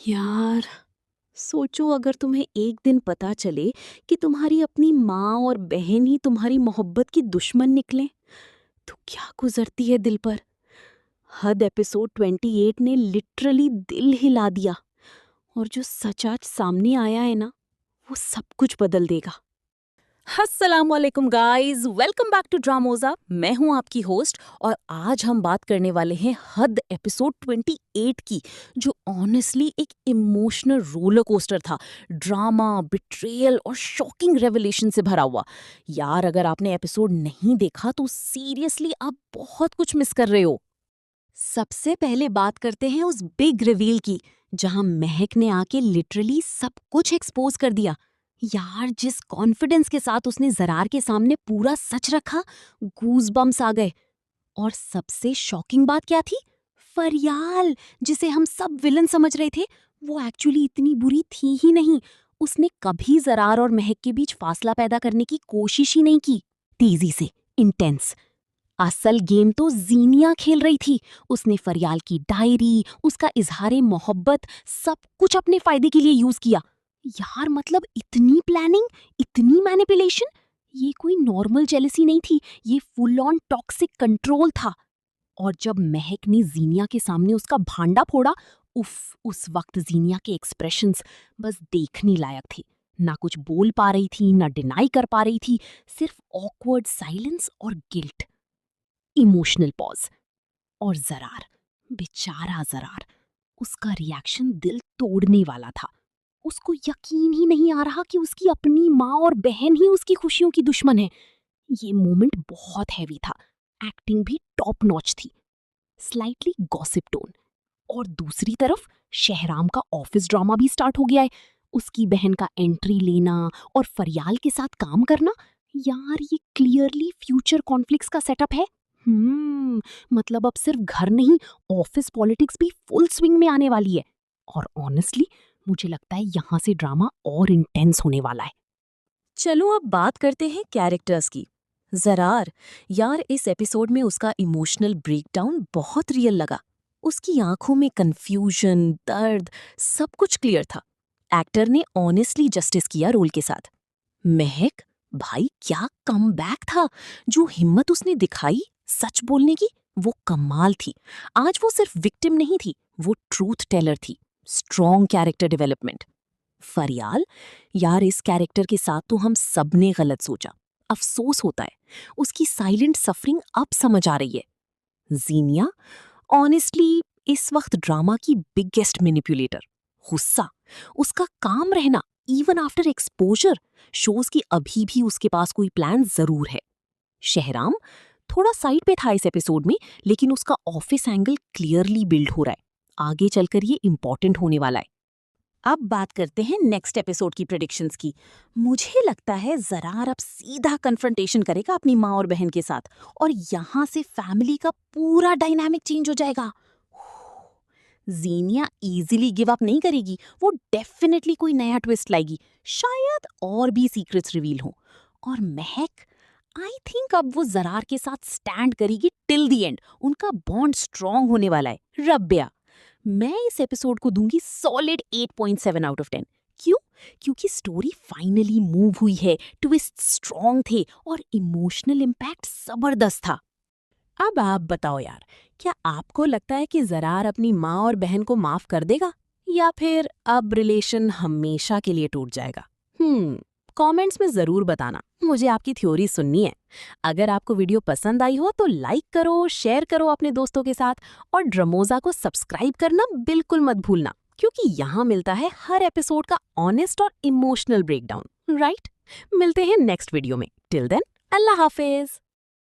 यार, सोचो अगर तुम्हें एक दिन पता चले कि तुम्हारी अपनी माँ और बहन ही तुम्हारी मोहब्बत की दुश्मन निकलें, तो क्या गुजरती है दिल पर। हद एपिसोड 28 ने लिटरली दिल हिला दिया। और जो सच आज सामने आया है ना, वो सब कुछ बदल देगा। अस्सलामुअलैकुम गाइस, वेलकम बैक टू ड्रामोजा। मैं हूं आपकी होस्ट और आज हम बात करने वाले हैं हद एपिसोड 28 की, जो ऑनेस्टली एक इमोशनल रोलर कोस्टर था। ड्रामा, बिट्रेयल और शॉकिंग रेवलेशन से भरा हुआ। यार, अगर आपने एपिसोड नहीं देखा तो सीरियसली आप बहुत कुछ मिस कर रहे हो। सबसे पहले बात करते हैं उस बिग रिवील की, जहां महक ने आके लिटरली सब कुछ एक्सपोज कर दिया। यार, जिस कॉन्फिडेंस के साथ उसने जरार के सामने पूरा सच रखा, गूज़बम्प्स आ गए। और सबसे शॉकिंग बात क्या थी? फरियाल, जिसे हम सब विलन समझ रहे थे, वो एक्चुअली इतनी बुरी थी ही नहीं। उसने कभी जरार और महक के बीच फासला पैदा करने की कोशिश ही नहीं की। तेजी से, इंटेंस। असल गेम तो जीनिया खेल रही थी। उसने फरियाल की डायरी, उसका इजहारे मोहब्बत, सब कुछ अपने फायदे के लिए यूज किया। यार, मतलब इतनी प्लानिंग, इतनी मैनिपुलेशन। ये कोई नॉर्मल जेलसी नहीं थी, ये फुल ऑन टॉक्सिक कंट्रोल था। और जब महक ने जीनिया के सामने उसका भांडा फोड़ा, उफ, उस वक्त जीनिया के एक्सप्रेशंस बस देखने लायक थे। ना कुछ बोल पा रही थी, ना डिनाई कर पा रही थी, सिर्फ ऑकवर्ड साइलेंस और गिल्ट। Emotional pause. और जरार, बेचारा जरार, उसका रिएक्शन दिल तोड़ने वाला था। उसको यकीन ही नहीं आ रहा कि उसकी अपनी माँ और बहन ही उसकी खुशियों की दुश्मन है। ये मोमेंट बहुत हैवी था। एक्टिंग भी टॉप नॉच थी। Slightly gossip tone. और दूसरी तरफ शहराम का ऑफिस ड्रामा भी स्टार्ट हो गया है। उसकी बहन का एंट्री लेना और फरियाल के साथ काम करना। यार, ये क्लियरली फ्यूचर कॉन्फ्लिक्ट्स का सेटअप है। मतलब अब सिर्फ घर नहीं, ऑफिस पॉलिटिक्स भी फुल स्विंग में आने वाली है। और ऑनेस्टली मुझे लगता है यहाँ से ड्रामा और इंटेंस होने वाला है। चलो अब बात करते हैं कैरेक्टर्स की। जरार, यार, इस एपिसोड में उसका इमोशनल ब्रेकडाउन बहुत रियल लगा। उसकी आंखों में कंफ्यूजन, दर्द, सब कुछ क्लियर था। एक्टर ने ऑनेस्टली जस्टिस किया रोल के साथ। महक, भाई क्या कमबैक था। जो हिम्मत उसने दिखाई सच बोलने की, वो कमाल थी। आज वो सिर्फ विक्टिम नहीं थी, वो ट्रूथ टेलर थी। Strong character development. फरियाल, यार, इस कैरेक्टर के साथ तो हम सबने गलत सोचा। अफसोस होता है। उसकी साइलेंट सफरिंग अब समझ आ रही है। जीनिया, ऑनेस्टली इस वक्त ड्रामा की बिगेस्ट मैनिपुलेटर। गुस्सा, उसका काम रहना इवन आफ्टर एक्सपोजर शोज कि अभी भी उसके पास कोई प्लान जरूर है। शहराम थोड़ा साइड पे था इस एपिसोड में, लेकिन उसका ऑफिस एंगल क्लियरली बिल्ड हो रहा है। आगे चलकर ये इंपॉर्टेंट होने वाला है। अब बात करते हैं नेक्स्ट एपिसोड की प्रेडिक्शंस की। मुझे लगता है जरार अब सीधा कन्फ्रंटेशन करेगा अपनी माँ और बहन के साथ, और यहाँ से फैमिली का पूरा डायनामिक चेंज हो जाएगा। जीनिया इजीली गिव अप नहीं करेगी, वो डेफिनेटली कोई नया ट्विस्ट लाएगी। शायद और भी सीक्रेट्स रिवील हो। और महक, आई थिंक अब वो जरार के साथ स्टैंड करेगी टिल द एंड। उनका बॉन्ड स्ट्रांग होने वाला है। रब्या, मैं इस एपिसोड को दूंगी सॉलिड 8.7 आउट ऑफ 10। क्यों? क्योंकि स्टोरी फाइनली मूव हुई है, ट्विस्ट स्ट्रॉन्ग थे और इमोशनल इम्पैक्ट जबरदस्त था। अब आप बताओ यार, क्या आपको लगता है कि जरार अपनी माँ और बहन को माफ कर देगा, या फिर अब रिलेशन हमेशा के लिए टूट जाएगा? कमेंट्स में जरूर बताना, मुझे आपकी थ्योरी सुननी है। अगर आपको वीडियो पसंद आई हो तो लाइक करो, शेयर करो अपने दोस्तों के साथ, और ड्रामोजा को सब्सक्राइब करना बिल्कुल मत भूलना, क्योंकि यहाँ मिलता है हर एपिसोड का ऑनेस्ट और इमोशनल ब्रेकडाउन। राइट? मिलते हैं नेक्स्ट वीडियो में। टिल देन, अल्लाह हाफिज।